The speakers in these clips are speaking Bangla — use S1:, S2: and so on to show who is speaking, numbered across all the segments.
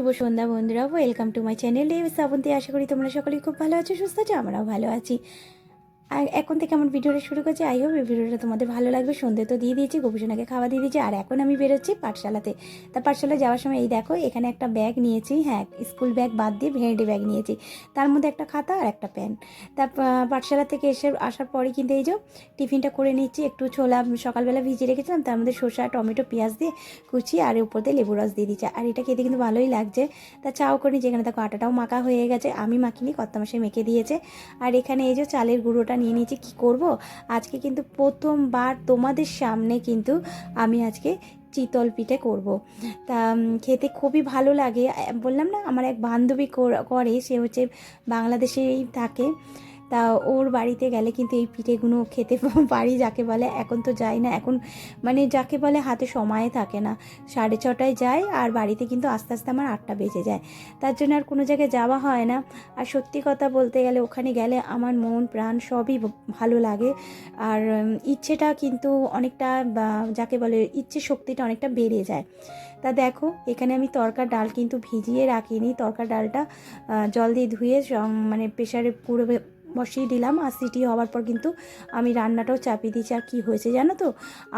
S1: শুভ সন্ধ্যা বন্ধুরা, welcome to my channel Srabanti. আশা করি তোমরা সকলেই খুব ভালো আছো, সুস্থ আছো, আমরাও ভালো আছি। আর এখন থেকে আমার ভিডিওটা শুরু করছি। আই হোপ এই ভিডিওটা তোমাদের ভালো লাগবে। সন্ধ্যে তো দিয়ে দিয়েছি, গোপুসোনাকে খাওয়া দিয়ে দিয়েছি, আর এখন আমি বেরোচ্ছি পাঠশালাতে। তা পাঠশালা যাওয়ার সময় এই দেখো এখানে একটা ব্যাগ নিয়েছি। হ্যাঁ, স্কুল ব্যাগ বাদ দিয়ে ভেন্ডি ব্যাগ নিয়েছি, তার মধ্যে একটা খাতা আর একটা পেন। তা পাঠশালা থেকে আসার পরে কিন্তু এই যে টিফিনটা করে নিচ্ছি। একটু ছোলা সকালবেলা ভিজিয়ে রেখেছিলাম, তার মধ্যে শসা, টমেটো, পেঁয়াজ দিয়ে কুচি আর উপর দিয়ে লেবু রস দিয়ে দিচ্ছি। আর এটা খেতে কিন্তু ভালোই লাগছে। তা চাও করি, যেখানে দেখো আটাটাও মাখা হয়ে গেছে, আমি মাখিনি, কর্তামশাই মেখে দিয়েছে। আর এখানে এই যে চালের গুঁড়োটা নিয়ে নিয়েছি। কী করব, আজকে কিন্তু প্রথমবার তোমাদের সামনে কিন্তু আমি আজকে চিতল পিঠে করব। তা খেতে খুবই ভালো লাগে। বললাম না, আমার এক বান্ধবী করে, সে হচ্ছে বাংলাদেশেই থাকে। তা ওর বাড়িতে গেলে কিন্তু এই পিঠেগুলো খেতে পারি, যাকে বলে। এখন তো যাই না, এখন মানে যাকে বলে হাতে সময় থাকে না। 6:30টায় যাই, আর বাড়িতে কিন্তু আস্তে আস্তে আমার 8টা বেজে যায়। তার জন্য আর কোনো জায়গায় যাওয়া হয় না। আর সত্যি কথা বলতে গেলে ওখানে গেলে আমার মন প্রাণ সবই ভালো লাগে। আর ইচ্ছেটা কিন্তু অনেকটা, যাকে বলে ইচ্ছে শক্তিটা অনেকটা বেড়ে যায়। তা দেখো এখানে আমি তরকার ডাল কিন্তু ভিজিয়ে রাখিনি। তরকার ডালটা জল দিয়ে ধুয়ে মানে প্রেশারে পুরো বসিয়ে দিলাম। আর সিটি হওয়ার পর কিন্তু আমি রান্নাটাও চাপিয়ে দিয়েছি। আর কী হয়েছে জানো তো,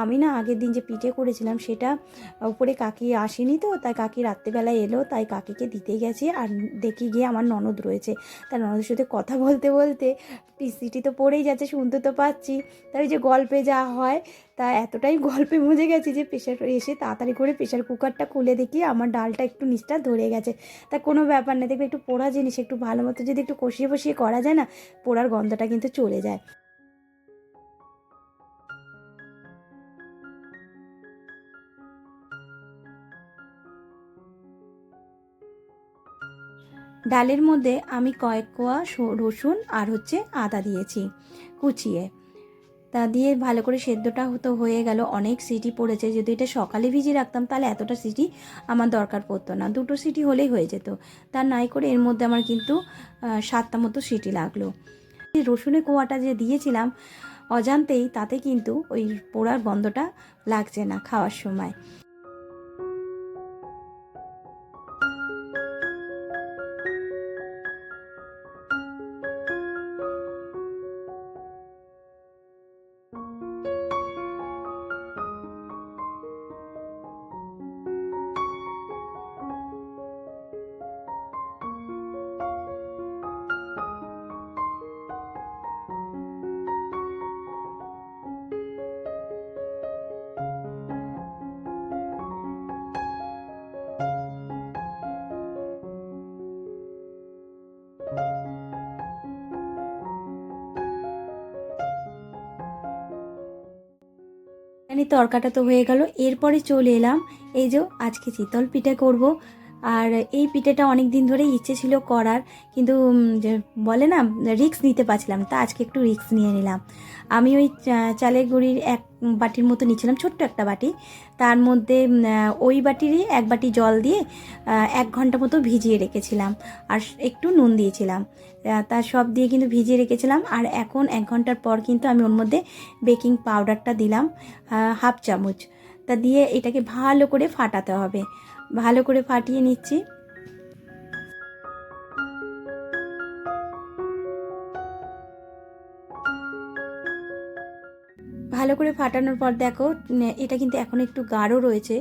S1: আমি না আগের দিন যে পিঠে করেছিলাম সেটা উপরে কাকি আসেনি, তো তাই কাকি রাত্রিবেলায় এলো, তাই কাকিকে দিতে গেছি। আর দেখি গিয়ে আমার ননদ রয়েছে, তার ননদের সাথে কথা বলতে বলতে সিটি তো পড়েই যাচ্ছে, শুনতে তো পাচ্ছি। তাই যে গল্পে যা হয়, তা এতটাই গল্পে মজে গেছি যে প্রেশার এসে তাড়াতাড়ি করে প্রেশার কুকারটা খুলে দেখি আমার ডালটা একটু নিচটা ধরে গেছে। তা কোনো ব্যাপার না, দেখবে একটু পোড়া জিনিস একটু ভালো মতো যদি একটু কষিয়ে বসিয়ে করা যায় না, পোড়ার গন্ধটা কিন্তু চলে যায়। ডালের মধ্যে আমি কয়েক কোয়া রসুন আর হচ্ছে আদা দিয়েছি কুচিয়ে। তা দিয়ে ভালো করে সেদ্ধটা হতো হয়ে গেল। অনেক সিটি পড়েছে, যদি এটা সকালে ভিজিয়ে রাখতাম তাহলে এতটা সিটি আমার দরকার পড়তো না, 2টো সিটি হলেই হয়ে যেত। তা নাই করে এর মধ্যে আমার কিন্তু 7টা মতো সিটি লাগলো। রসুনের কোয়াটা যে দিয়েছিলাম অজান্তেই, তাতে কিন্তু ওই পোড়ার গন্ধটা লাগছে না খাওয়ার সময়। এখানে তরকাটা তো হয়ে গেল। এরপরে চলে এলাম এই যে আজকে চিতল পিঠে করব। আর এই পিঠেটা অনেক দিন ধরেই ইচ্ছে ছিল করার, কিন্তু যে বলে না, রিস্ক নিতে পারছিলাম, তা আজকে একটু রিস্ক নিয়ে নিলাম। আমি ওই চালের গুঁড়ির 1 বাটির মতো নিয়েছিলাম, ছোট্ট একটা বাটি। তার মধ্যে ওই বাটিরই 1 বাটি জল দিয়ে 1 ঘন্টা মতো ভিজিয়ে রেখেছিলাম, আর একটু নুন দিয়েছিলাম। তা সব দিয়ে কিন্তু ভিজিয়ে রেখেছিলাম। আর এখন 1 ঘন্টার পর কিন্তু আমি ওর মধ্যে বেকিং পাউডারটা দিলাম 1/2 চামচ। তা দিয়ে এটাকে ভালো করে ফাটাতে হবে। ভালো করে ফাটিয়ে নিচ্ছি। ভালো করে ফাটানোর পর দেখো এটা কিন্তু এখন একটু গাঢ় রয়েছে।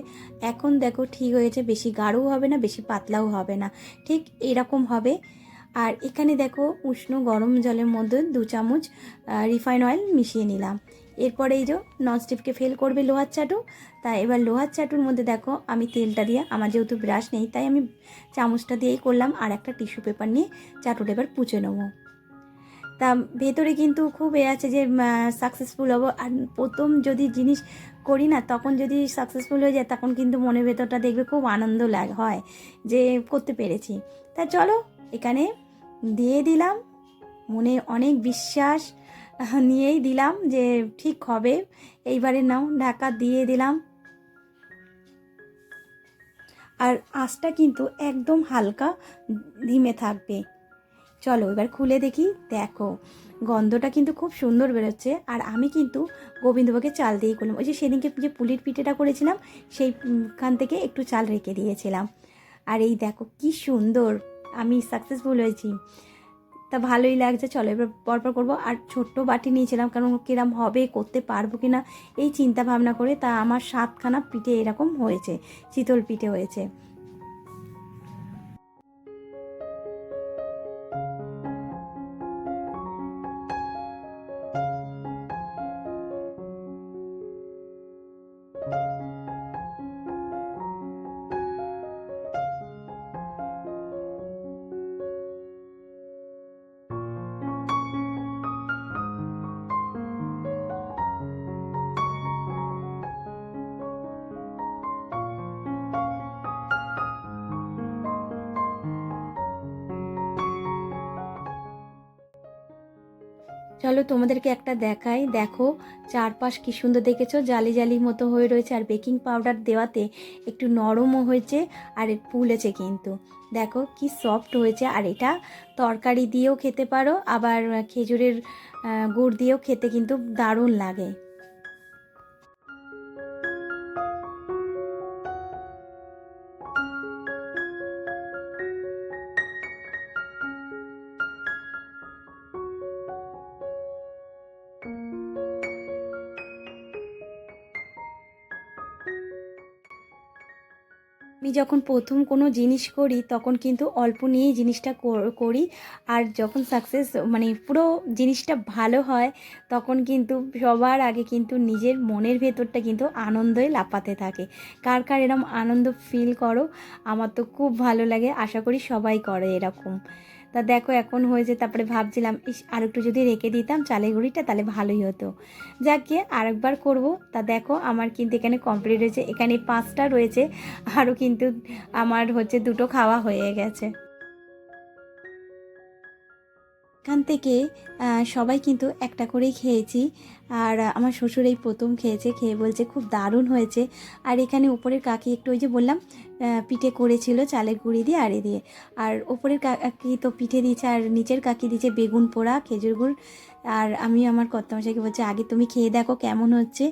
S1: এখন দেখো ঠিক হয়েছে, বেশি গাঢ়ও হবে না, বেশি পাতলাও হবে না, ঠিক এরকম হবে। আর এখানে দেখো উষ্ণ গরম জলের মধ্যে 2 চামচ রিফাইন অয়েল মিশিয়ে নিলাম। এরপরে এই যে ননস্টিককে ফেল করবে লোহার চাটু। তাই এবার লোহার চাটুর মধ্যে দেখো আমি তেলটা দিয়ে, আমার যেহেতু ব্রাশ নেই তাই আমি চামচটা দিয়েই করলাম, আর একটা টিস্যু পেপার নিয়ে চাটুটা এবার পুছে নেবো। তা ভেতরে কিন্তু খুব আছে যে সাকসেসফুল হবো। আর প্রথম যদি জিনিস করি না, তখন যদি সাকসেসফুল হয়ে যায় তখন কিন্তু মনের ভেতরটা দেখবে খুব আনন্দ হয় যে করতে পেরেছি। তা চলো এখানে দিয়ে দিলাম, মনে অনেক বিশ্বাস নিয়েই দিলাম যে ঠিক হবে। এইবারে নাও ঢাকা দিয়ে দিলাম। আর আঁচটা কিন্তু একদম হালকা ধিমে থাকবে। চলো এবার খুলে দেখি। দেখো গন্ধটা কিন্তু খুব সুন্দর বেরোচ্ছে। আর আমি কিন্তু গোবিন্দভোগের চাল দিয়েই করলাম। ওই যে সেদিনকে যে পুলির পিঠেটা করেছিলাম সেইখান থেকে একটু চাল রেখে দিয়েছিলাম। আর এই দেখো কি সুন্দর, আমি সাকসেসফুল হয়েছি। তা ভালোই লাগছে। চলো এবার পরপর করবো। আর ছোট্ট বাটি নিয়েছিলাম, কারণ কিরম হবে, করতে পারবো কি না এই চিন্তা ভাবনা করে। তা আমার 7খানা পিঠে এরকম হয়েছে, চিতল পিঠে হয়েছে। চলো তোমাদেরকে একটা দেখাই, দেখো চারপাশ কি সুন্দর, দেখেছো জালি জালি মতো হয়ে রয়েছে। আর বেকিং পাউডার দেওয়াতে একটু নরমও হয়েছে আর ফুলেছে কিন্তু, দেখো কি সফট হয়েছে। আর এটা তরকারি দিয়েও খেতে পারো, আবার খেজুরের গুড় দিয়েও খেতে কিন্তু দারুণ লাগে। আমি যখন প্রথম কোনো জিনিস করি তখন কিন্তু অল্প নিয়েই জিনিসটা করি। আর যখন সাকসেস মানে পুরো জিনিসটা ভালো হয় তখন কিন্তু সবার আগে কিন্তু নিজের মনের ভেতরটা কিন্তু আনন্দই লাফাতে থাকে। কার কার এরকম আনন্দ ফিল করো? আমার তো খুব ভালো লাগে, আশা করি সবাই করে এরকম। তা দেখো এখন হয়েছে, তারপরে ভাবছিলাম ইস আর একটু যদি রেখে দিতাম চালের গুঁড়িটা তাহলে ভালোই হতো। যাক গিয়ে আরেকবার করব। তা দেখো আমার কিন্তু এখানে কমপ্লিট হয়েছে, এখানে 5টা রয়েছে, আরও কিন্তু আমার হচ্ছে 2টো খাওয়া হয়ে গেছে। এখান থেকে সবাই কিন্তু একটা করেই খেয়েছি। আর আমার শ্বশুর এই প্রথম খেয়েছে, খেয়ে বলছে খুব দারুণ হয়েছে। আর এখানে উপরের কাকি একটু ওই যে বললাম পিঠে করেছিল চালের গুঁড়ি দিয়ে আর দিয়ে। আর উপরের কাকি তো পিঠে দিয়েছে, আর নিচের কাকি দিয়েছে বেগুন পোড়া খেজুর গুড়। আর আমি আমার কর্তামশাইকে বলছি আগে তুমি খেয়ে দেখো কেমন হচ্ছে।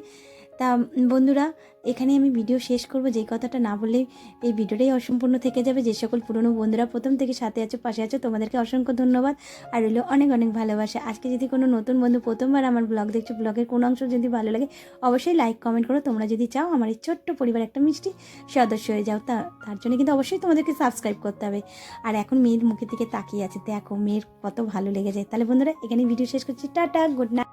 S1: তা বন্ধুরা, এখানে আমি ভিডিও শেষ করব, যেই কথাটা না বললেই এই ভিডিওটাই অসম্পূর্ণ থেকে যাবে। যে সকল পুরনো বন্ধুরা প্রথম থেকে সাথে আছো, পাশে আছো, তোমাদেরকে অসংখ্য ধন্যবাদ। আর রইল অনেক অনেক ভালোবাসা। আজকে যদি কোনো নতুন বন্ধু প্রথমবার আমার ব্লগ দেখছো, ব্লগের কোনো অংশ যদি ভালো লাগে অবশ্যই লাইক কমেন্ট করো। তোমরা যদি চাও আমার এই ছোট্ট পরিবার একটা মিষ্টি সদস্য হয়ে যাও, তার জন্য কিন্তু অবশ্যই তোমাদেরকে সাবস্ক্রাইব করতে হবে। আর এখন মেয়ের মুখের দিকে তাকিয়ে আছে, দেখো মেয়ের কত ভালো লেগে যায়। তাহলে বন্ধুরা এখানে ভিডিও শেষ করছি, টাটা, গুড নাইট।